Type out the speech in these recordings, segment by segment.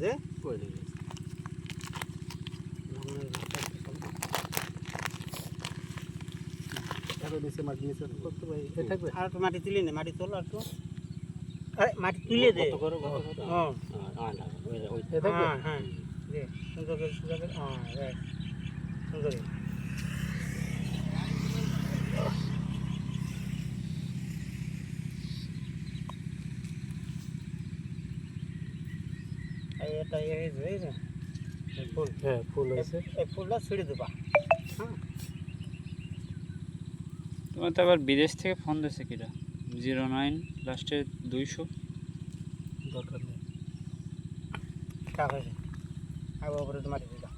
গেছে পড়ে গেছে। আরো নিচে মাটি নিচে করতে পারি এ থাকবে। আর একটু মাটি তুলে নে, মাটি তোল আর একটু, মাটি তুলে দে। কত করো কত কত হ্যাঁ ওই এ থাকবে। হ্যাঁ হ্যাঁ দে, সুন্দর করে সোজা করে, হ্যাঁ রাইট, সুন্দর। এটা এই যে ফুল, হ্যাঁ ফুল হয়েছে। এই ফুলটা ছিঁড়ে দেবা। হ্যাঁ তোমার তো আবার বিদেশ থেকে ফোন দিচ্ছে কিটা 09 লাস্টে 200। দরকার নেই। টাকা আছে আবার উপরে মাটি দিবা।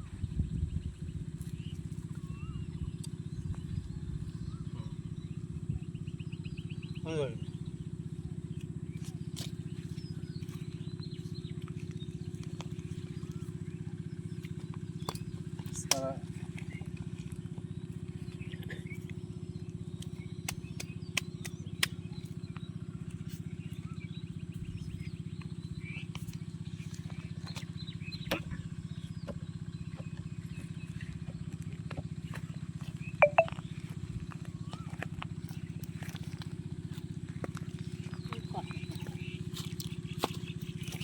সুন্দর। সারা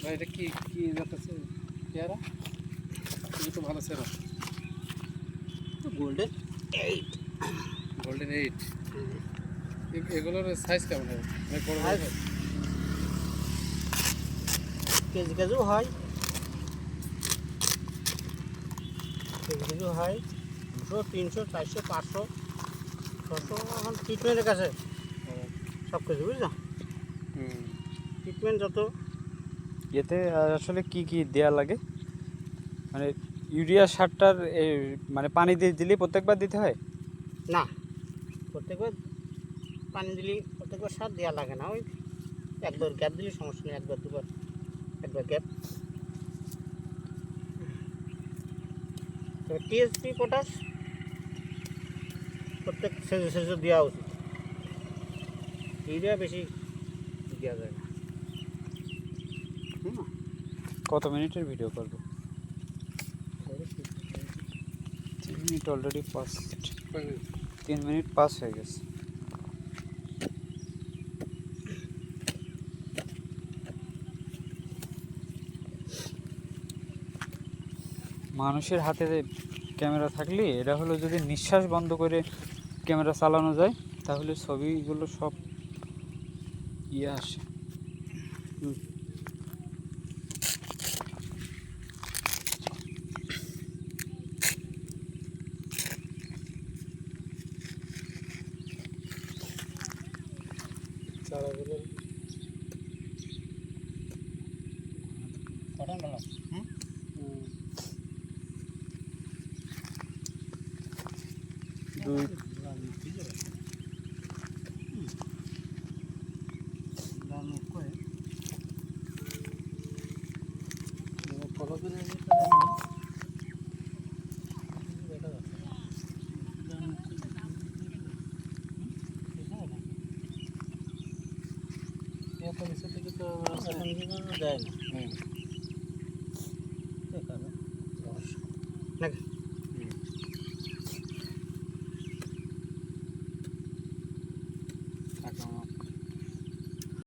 ভাই এটা কি কি যাচ্ছে পেয়ারা? এটা তো ভালো সেরা। গোল্ডেন 8 গোল্ডেন 8 এগুলোর সাইজ কেমন হবে? মানে বড় বড় হয়? কেজি কেজিও হয়, কেজি কেজিও হয়, 200 300 400 500 600 এখন ট্রিটমেন্টের কাছে সব কিছু বুঝছো। ট্রিটমেন্ট যত। এতে আসলে কি কি দেয়া লাগে, মানে ইউরিয়া সারটার মানে পানি দিয়ে দিলে প্রত্যেকবার দিতে হয়? না, প্রত্যেকবার পানি দিলে প্রত্যেকবার সার দেওয়া লাগে না, ওই একবার গ্যাপ দিলে সমস্যা নেই, একবার দুবার, একবার গ্যাপ। তবে টিএসপি পটাশ প্রত্যেক সেজে সেজে দেওয়া উচিত, ইউরিয়া বেশি দেওয়া যায় না। কত মিনিটের ভিডিও করবো? 3 minute already pass, 3 minute pass হয়ে গেছে। মানুষের হাতে ক্যামেরা থাকলে এটা হলো, যদি নিঃশ্বাস বন্ধ করে ক্যামেরা চালানো যায় তাহলে ছবিগুলো সব ইয়ে আসে। চারাগুলো কটন ভালো। দুই ফলো করে এত নিচে থেকে তো দেয় না হুম নাকি।